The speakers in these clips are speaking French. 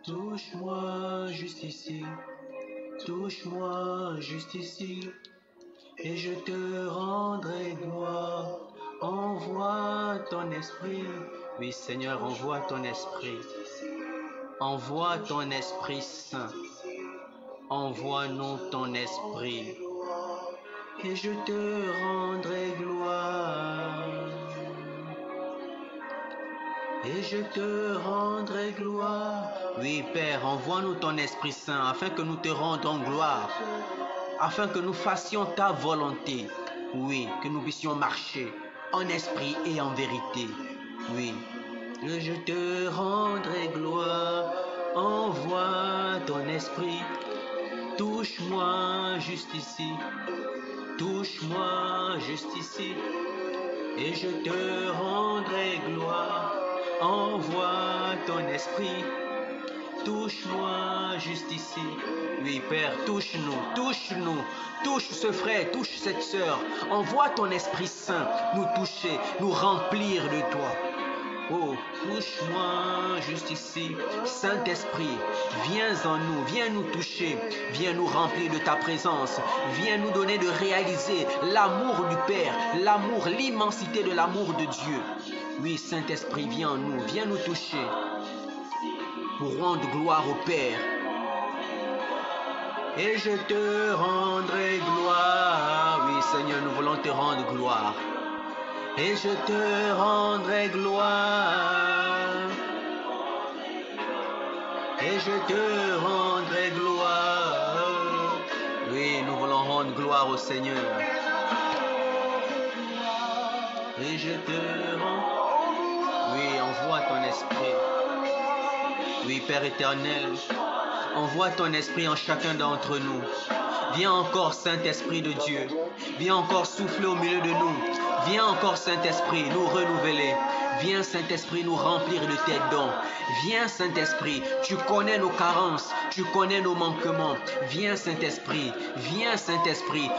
Touche-moi juste ici, touche-moi juste ici, et je te rendrai gloire. Envoie ton esprit, oui Seigneur, envoie ton esprit, envoie ton Esprit Saint, envoie-nous ton esprit, et je te rendrai gloire. Et je te rendrai gloire. Oui, Père, envoie-nous ton Esprit Saint afin que nous te rendons gloire, afin que nous fassions ta volonté. Oui, que nous puissions marcher en esprit et en vérité. Oui, et je te rendrai gloire. Envoie ton Esprit. Touche-moi juste ici. Touche-moi juste ici. Et je te rendrai gloire. Envoie ton esprit, touche-moi juste ici. Oui, Père, touche-nous, touche-nous, touche ce frère, touche cette sœur. Envoie ton Esprit Saint nous toucher, nous remplir de toi. Oh, touche-moi juste ici. Saint-Esprit, viens en nous, viens nous toucher, viens nous remplir de ta présence, viens nous donner de réaliser l'amour du Père, l'amour, l'immensité de l'amour de Dieu. Oui, Saint-Esprit, viens en nous, viens nous toucher pour rendre gloire au Père. Et je te rendrai gloire. Oui, Seigneur, nous voulons te rendre gloire. Et je te rendrai gloire. Et je te rendrai gloire. Oui, nous voulons rendre gloire au Seigneur. Et je te rends. Oui, envoie ton esprit. Oui, Père éternel, envoie ton esprit en chacun d'entre nous. Viens encore, Saint-Esprit de Dieu. Viens encore souffler au milieu de nous. Viens encore, Saint-Esprit, nous renouveler. Viens, Saint-Esprit, nous remplir de tes dons. Viens, Saint-Esprit, tu connais nos carences, tu connais nos manquements. Viens, Saint-Esprit,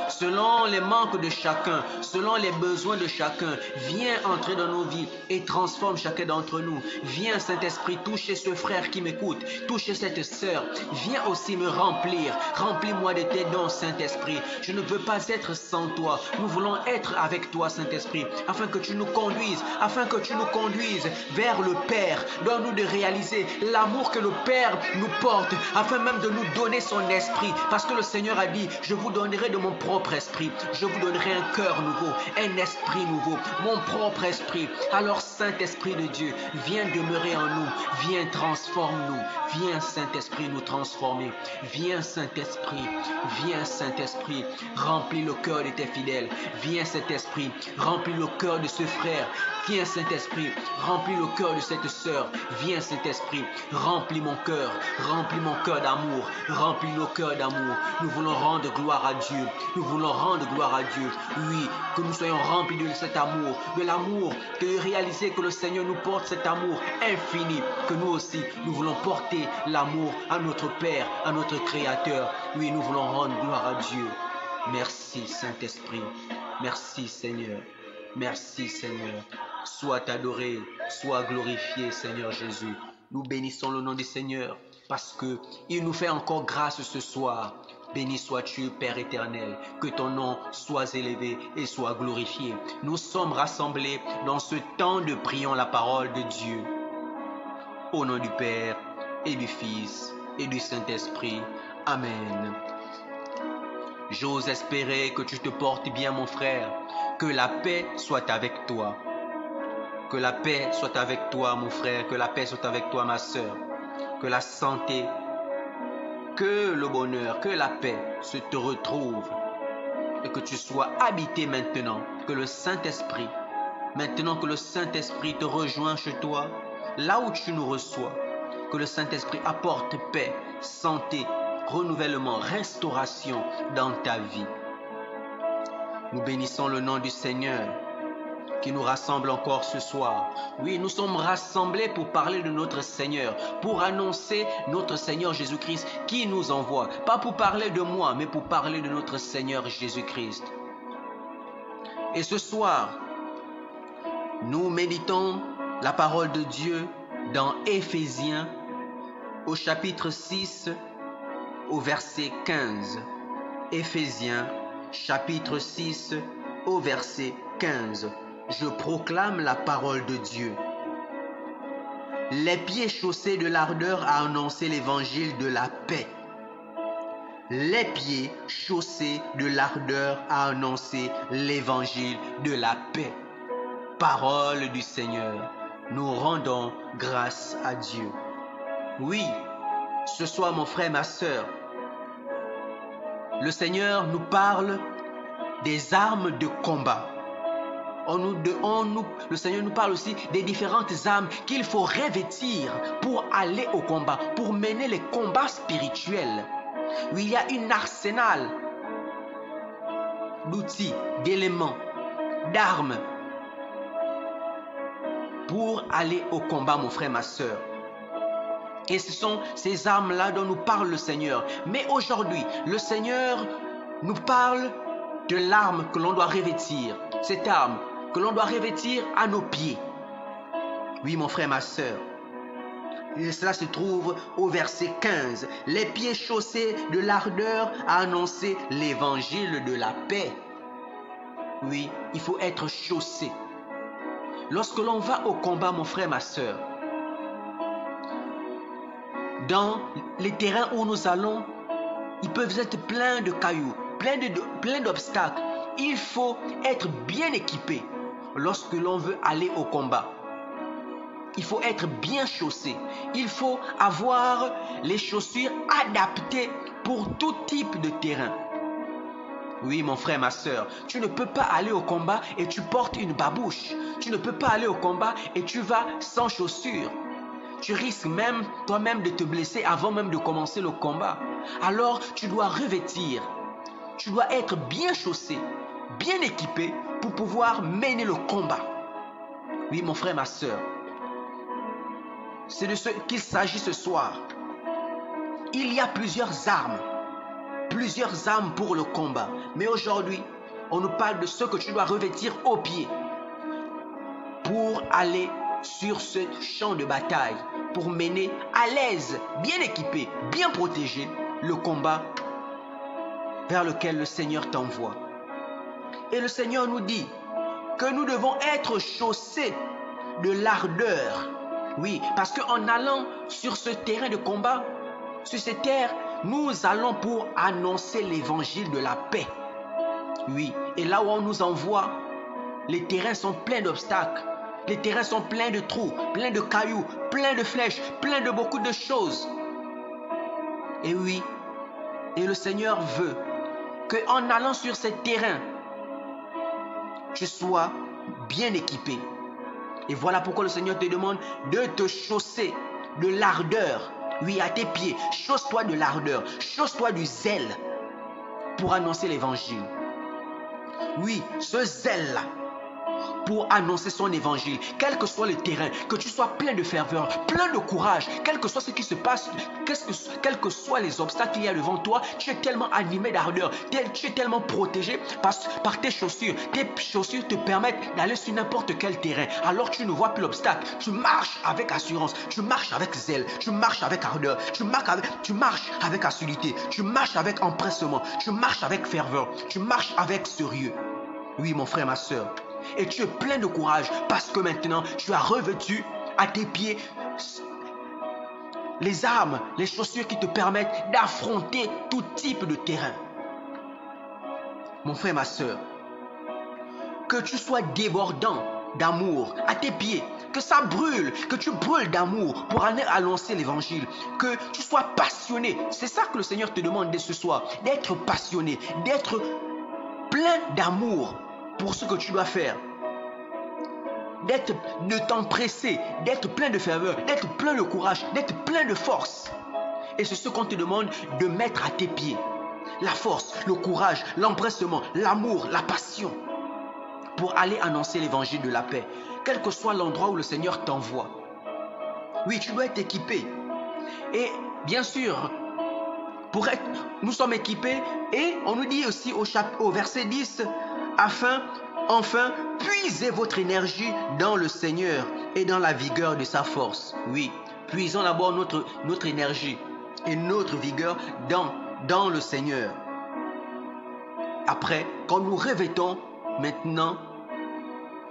selon les manques de chacun, selon les besoins de chacun. Viens entrer dans nos vies et transforme chacun d'entre nous. Viens, Saint-Esprit, toucher ce frère qui m'écoute, toucher cette sœur. Viens aussi me remplir. Remplis-moi de tes dons, Saint-Esprit. Je ne veux pas être sans toi. Nous voulons être avec toi, Saint-Esprit, afin que tu nous conduises, vers le Père. Donne-nous de réaliser l'amour que le Père nous porte, afin même de nous donner son esprit. Parce que le Seigneur a dit, je vous donnerai de mon propre esprit. Je vous donnerai un cœur nouveau, un esprit nouveau, mon propre esprit. Alors, Saint-Esprit de Dieu, viens demeurer en nous. Viens, transforme-nous. Viens, Saint-Esprit, nous transformer. Viens, Saint-Esprit, remplis le cœur de tes fidèles. Viens, Saint-Esprit, remplis le cœur de ce frère. Viens, Saint-Esprit, remplis le cœur de cette sœur. Viens, Saint-Esprit, remplis mon cœur d'amour, remplis nos cœurs d'amour. Nous voulons rendre gloire à Dieu. Oui, que nous soyons remplis de cet amour, de l'amour, de réaliser que le Seigneur nous porte cet amour infini, que nous aussi, nous voulons porter l'amour à notre Père, à notre Créateur. Oui, nous voulons rendre gloire à Dieu. Merci, Saint-Esprit. Merci, Seigneur. Merci, Seigneur. Sois adoré, sois glorifié, Seigneur Jésus. Nous bénissons le nom du Seigneur parce qu'il nous fait encore grâce ce soir. Béni sois-tu, Père éternel, que ton nom soit élevé et soit glorifié. Nous sommes rassemblés dans ce temps de prions la parole de Dieu. Au nom du Père et du Fils et du Saint-Esprit. Amen. J'ose espérer que tu te portes bien, mon frère. Que la paix soit avec toi. Que la paix soit avec toi, mon frère. Que la paix soit avec toi, ma sœur. Que la santé, que le bonheur, que la paix se te retrouve. Et que tu sois habité maintenant. Que le Saint-Esprit, maintenant que le Saint-Esprit te rejoint chez toi, là où tu nous reçois, que le Saint-Esprit apporte paix, santé, renouvellement, restauration dans ta vie. Nous bénissons le nom du Seigneur qui nous rassemble encore ce soir. Oui, nous sommes rassemblés pour parler de notre Seigneur, pour annoncer notre Seigneur Jésus-Christ qui nous envoie. Pas pour parler de moi, mais pour parler de notre Seigneur Jésus-Christ. Et ce soir, nous méditons la parole de Dieu dans Éphésiens au chapitre 6 au verset 15. Éphésiens chapitre 6 au verset 15. Je proclame la parole de Dieu. Les pieds chaussés de l'ardeur à annoncer l'évangile de la paix. Les pieds chaussés de l'ardeur à annoncer l'évangile de la paix. Parole du Seigneur, nous rendons grâce à Dieu. Oui, ce soir mon frère, ma sœur, le Seigneur nous parle des armes de combat. Le Seigneur nous parle aussi des différentes armes qu'il faut revêtir pour aller au combat, pour mener les combats spirituels. Oui, il y a un arsenal d'outils, d'éléments, d'armes pour aller au combat, mon frère, ma sœur. Et ce sont ces armes-là dont nous parle le Seigneur. Mais aujourd'hui, le Seigneur nous parle de l'arme que l'on doit revêtir. Cette arme que l'on doit revêtir à nos pieds. Oui, mon frère, ma sœur. Et cela se trouve au verset 15. Les pieds chaussés de l'ardeur à annoncer l'évangile de la paix. Oui, il faut être chaussé. Lorsque l'on va au combat, mon frère, ma sœur, dans les terrains où nous allons, ils peuvent être pleins de cailloux, pleins d'obstacles. Il faut être bien équipé lorsque l'on veut aller au combat. Il faut être bien chaussé. Il faut avoir les chaussures adaptées pour tout type de terrain. Oui, mon frère, ma sœur, tu ne peux pas aller au combat et tu portes une babouche. Tu ne peux pas aller au combat et tu vas sans chaussures. Tu risques même toi-même de te blesser avant même de commencer le combat. Alors, tu dois revêtir. Tu dois être bien chaussé, bien équipé pour pouvoir mener le combat. Oui, mon frère, ma sœur. C'est de ce qu'il s'agit ce soir. Il y a plusieurs armes pour le combat. Mais aujourd'hui, on nous parle de ce que tu dois revêtir au pied pour aller sur ce champ de bataille, pour mener à l'aise, bien équipé, bien protégé, le combat vers lequel le Seigneur t'envoie. Et le Seigneur nous dit que nous devons être chaussés de l'ardeur. Oui, parce qu'en allant sur ce terrain de combat, sur ces terres, nous allons pour annoncer l'évangile de la paix. Oui, et là où on nous envoie, les terrains sont pleins d'obstacles. Les terrains sont pleins de trous, pleins de cailloux, pleins de flèches, pleins de beaucoup de choses. Et oui, et le Seigneur veut qu'en allant sur ces terrains, tu sois bien équipé. Et voilà pourquoi le Seigneur te demande de te chausser de l'ardeur. Oui, à tes pieds, chausse-toi de l'ardeur, chausse-toi du zèle pour annoncer l'évangile. Oui, ce zèle-là, pour annoncer son évangile, quel que soit le terrain, que tu sois plein de ferveur, plein de courage, quel que soit ce qui se passe, quels que soient les obstacles qu'il y a devant toi, tu es tellement animé d'ardeur, tu es tellement protégé par tes chaussures. Tes chaussures te permettent d'aller sur n'importe quel terrain. Alors tu ne vois plus l'obstacle, tu marches avec assurance, tu marches avec zèle, tu marches avec ardeur, tu marches avec assiduité, tu marches avec empressement, tu marches avec ferveur, tu marches avec sérieux. Oui, mon frère, ma soeur. Et tu es plein de courage parce que maintenant tu as revêtu à tes pieds les armes, les chaussures qui te permettent d'affronter tout type de terrain. Mon frère, ma soeur, que tu sois débordant d'amour à tes pieds, que ça brûle, que tu brûles d'amour pour aller annoncer l'évangile, que tu sois passionné. C'est ça que le Seigneur te demande dès ce soir, d'être passionné, d'être plein d'amour pour ce que tu dois faire, de t'empresser, d'être plein de ferveur, d'être plein de courage, d'être plein de force. Et c'est ce qu'on te demande de mettre à tes pieds. La force, le courage, l'empressement, l'amour, la passion pour aller annoncer l'évangile de la paix, quel que soit l'endroit où le Seigneur t'envoie. Oui, tu dois être équipé. Et bien sûr, nous sommes équipés et on nous dit aussi au verset 10, enfin, puisez votre énergie dans le Seigneur et dans la vigueur de sa force. Oui, puisons d'abord notre énergie et notre vigueur dans le Seigneur. Après, quand nous revêtons maintenant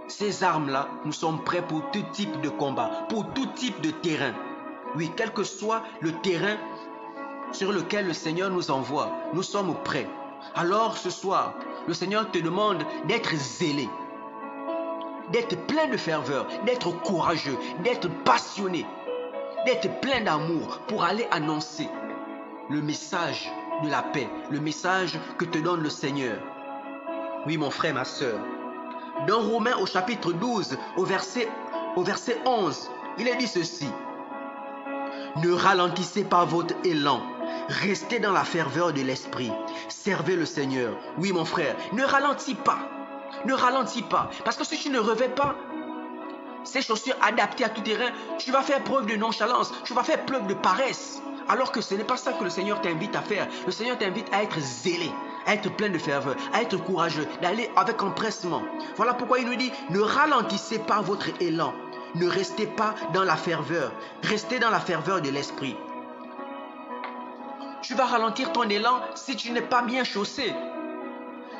ces armes-là, nous sommes prêts pour tout type de combat, pour tout type de terrain. Oui, quel que soit le terrain sur lequel le Seigneur nous envoie, nous sommes prêts. Alors ce soir, le Seigneur te demande d'être zélé, d'être plein de ferveur, d'être courageux, d'être passionné, d'être plein d'amour pour aller annoncer le message de la paix, le message que te donne le Seigneur. Oui, mon frère, ma soeur. Dans Romains au chapitre 12, au verset 11, il est dit ceci. Ne ralentissez pas votre élan. Restez dans la ferveur de l'esprit. Servez le Seigneur. Oui, mon frère, ne ralentis pas. Ne ralentis pas. Parce que si tu ne revêts pas ces chaussures adaptées à tout terrain, tu vas faire preuve de nonchalance. Tu vas faire preuve de paresse. Alors que ce n'est pas ça que le Seigneur t'invite à faire. Le Seigneur t'invite à être zélé, à être plein de ferveur, à être courageux, d'aller avec empressement. Voilà pourquoi il nous dit, ne ralentissez pas votre élan. Ne restez pas dans la ferveur. Restez dans la ferveur de l'esprit. Tu vas ralentir ton élan si tu n'es pas bien chaussé.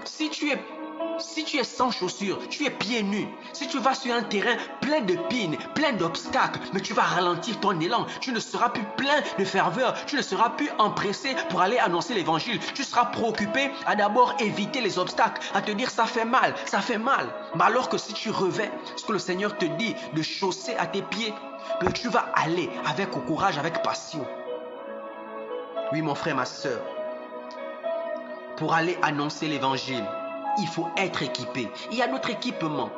Si tu es sans chaussures, tu es pieds nus. Si tu vas sur un terrain plein de pines, plein d'obstacles, mais tu vas ralentir ton élan. Tu ne seras plus plein de ferveur. Tu ne seras plus empressé pour aller annoncer l'évangile. Tu seras préoccupé à d'abord éviter les obstacles, à te dire ça fait mal, ça fait mal. Mais alors que si tu revêts ce que le Seigneur te dit de chausser à tes pieds, tu vas aller avec courage, avec passion. Oui, mon frère, ma soeur, pour aller annoncer l'évangile, il faut être équipé. Il y a notre équipement.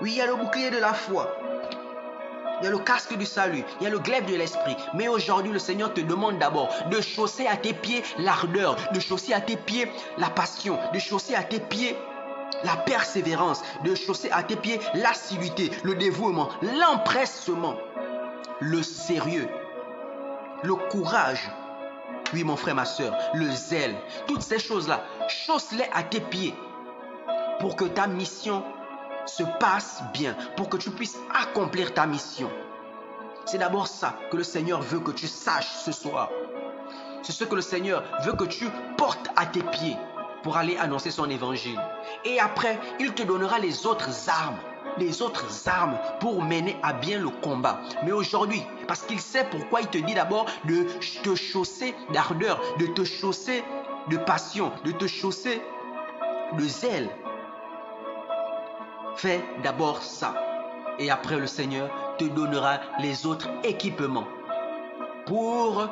Oui, il y a le bouclier de la foi. Il y a le casque du salut. Il y a le glaive de l'esprit. Mais aujourd'hui, le Seigneur te demande d'abord de chausser à tes pieds l'ardeur, de chausser à tes pieds la passion, de chausser à tes pieds la persévérance, de chausser à tes pieds l'assiduité, le dévouement, l'empressement, le sérieux, le courage. Oui, mon frère, ma soeur, le zèle, toutes ces choses-là, chausse-les à tes pieds pour que ta mission se passe bien, pour que tu puisses accomplir ta mission. C'est d'abord ça que le Seigneur veut que tu saches ce soir. C'est ce que le Seigneur veut que tu portes à tes pieds pour aller annoncer son évangile. Et après, il te donnera les autres armes pour mener à bien le combat. Mais aujourd'hui, parce qu'il sait pourquoi il te dit d'abord de te chausser d'ardeur, de te chausser de passion, de te chausser de zèle. Fais d'abord ça. Et après, le Seigneur te donnera les autres équipements pour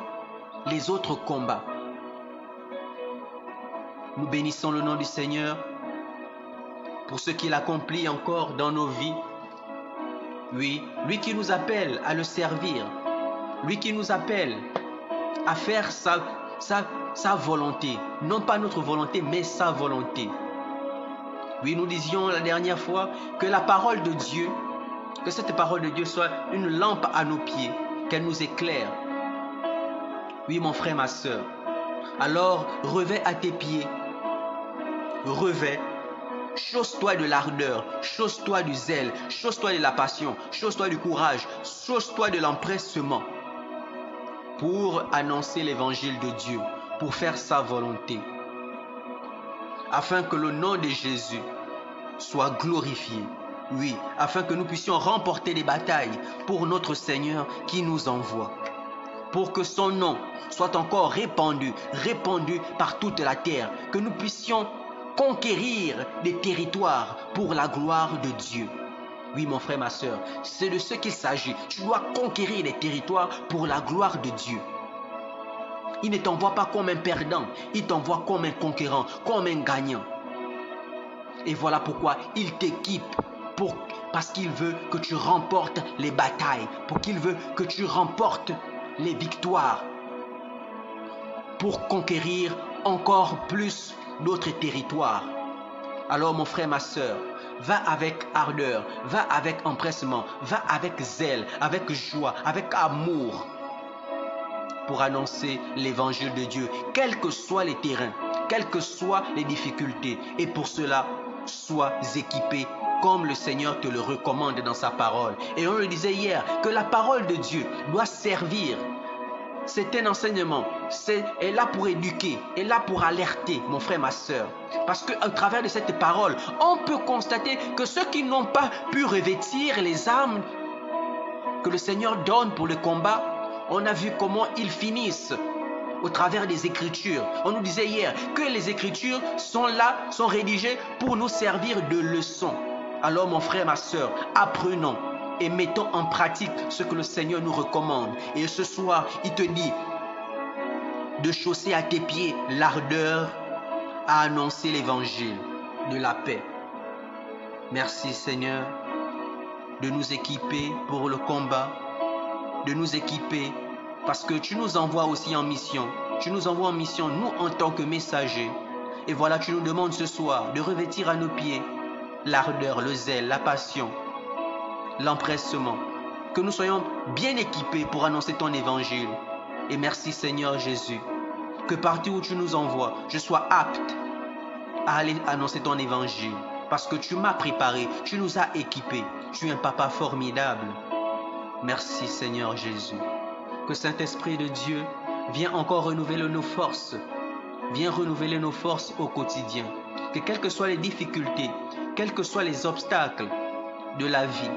les autres combats. Nous bénissons le nom du Seigneur pour ce qu'il accomplit encore dans nos vies. Oui, lui qui nous appelle à le servir, lui qui nous appelle à faire sa volonté, non pas notre volonté, mais sa volonté. Oui, nous disions la dernière fois que la parole de Dieu, que cette parole de Dieu soit une lampe à nos pieds, qu'elle nous éclaire. Oui, mon frère, ma soeur, alors revêt à tes pieds, revêt. Chausse-toi de l'ardeur, chausse-toi du zèle, chausse-toi de la passion, chausse-toi du courage, chausse-toi de l'empressement pour annoncer l'évangile de Dieu, pour faire sa volonté, afin que le nom de Jésus soit glorifié. Oui, afin que nous puissions remporter des batailles pour notre Seigneur qui nous envoie, pour que son nom soit encore répandu par toute la terre, que nous puissions conquérir des territoires pour la gloire de Dieu. Oui, mon frère, ma soeur, c'est de ce qu'il s'agit. Tu dois conquérir des territoires pour la gloire de Dieu. Il ne t'envoie pas comme un perdant, il t'envoie comme un conquérant, comme un gagnant. Et voilà pourquoi il t'équipe, parce qu'il veut que tu remportes les batailles, pour qu'il veut que tu remportes les victoires, pour conquérir encore plus d'autres territoires. Alors mon frère, ma soeur, va avec ardeur, va avec empressement, va avec zèle, avec joie, avec amour pour annoncer l'évangile de Dieu, quels que soient les terrains, quelles que soient les difficultés. Et pour cela, sois équipé comme le Seigneur te le recommande dans sa parole. Et on le disait hier, que la parole de Dieu doit servir. C'est un enseignement, est là pour éduquer, est là pour alerter, mon frère, ma soeur. Parce qu'à travers de cette parole, on peut constater que ceux qui n'ont pas pu revêtir les armes que le Seigneur donne pour le combat, on a vu comment ils finissent au travers des Écritures. On nous disait hier que les Écritures sont là, sont rédigées pour nous servir de leçon. Alors mon frère, ma soeur, apprenons et mettons en pratique ce que le Seigneur nous recommande. Et ce soir, il te dit de chausser à tes pieds l'ardeur à annoncer l'évangile de la paix. Merci Seigneur de nous équiper pour le combat, de nous équiper parce que tu nous envoies aussi en mission. Tu nous envoies en mission, nous en tant que messagers. Et voilà, tu nous demandes ce soir de revêtir à nos pieds l'ardeur, le zèle, la passion, l'empressement, que nous soyons bien équipés pour annoncer ton évangile. Et merci Seigneur Jésus, que partout où tu nous envoies, je sois apte à aller annoncer ton évangile, parce que tu m'as préparé, tu nous as équipés, tu es un papa formidable. Merci Seigneur Jésus. Que Saint-Esprit de Dieu viens encore renouveler nos forces, viens renouveler nos forces au quotidien, que quelles que soient les difficultés, quels que soient les obstacles de la vie,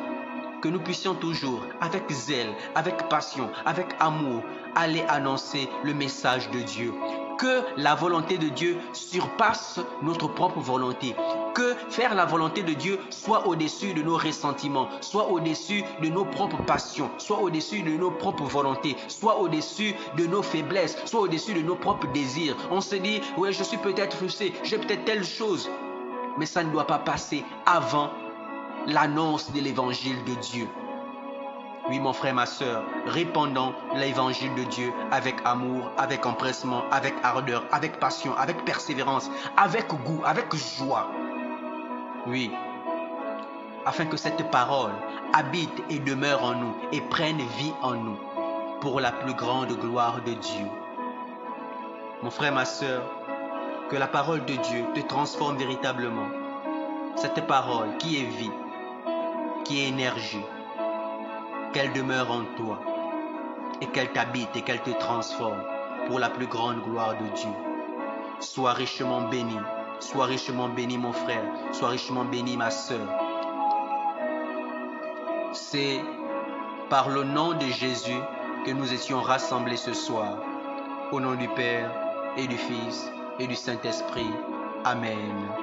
que nous puissions toujours, avec zèle, avec passion, avec amour, aller annoncer le message de Dieu. Que la volonté de Dieu surpasse notre propre volonté. Que faire la volonté de Dieu soit au-dessus de nos ressentiments, soit au-dessus de nos propres passions, soit au-dessus de nos propres volontés, soit au-dessus de nos faiblesses, soit au-dessus de nos propres désirs. On se dit, ouais, je suis peut-être frustré, j'ai peut-être telle chose. Mais ça ne doit pas passer avant l'annonce de l'évangile de Dieu. Oui, mon frère, ma soeur, répandons l'évangile de Dieu avec amour, avec empressement, avec ardeur, avec passion, avec persévérance, avec goût, avec joie. Oui, afin que cette parole habite et demeure en nous et prenne vie en nous pour la plus grande gloire de Dieu. Mon frère, ma soeur, que la parole de Dieu te transforme véritablement. Cette parole qui est vie, qui est énergie, qu'elle demeure en toi et qu'elle t'habite et qu'elle te transforme pour la plus grande gloire de Dieu. Sois richement béni mon frère, sois richement béni ma sœur. C'est par le nom de Jésus que nous étions rassemblés ce soir. Au nom du Père et du Fils et du Saint-Esprit. Amen.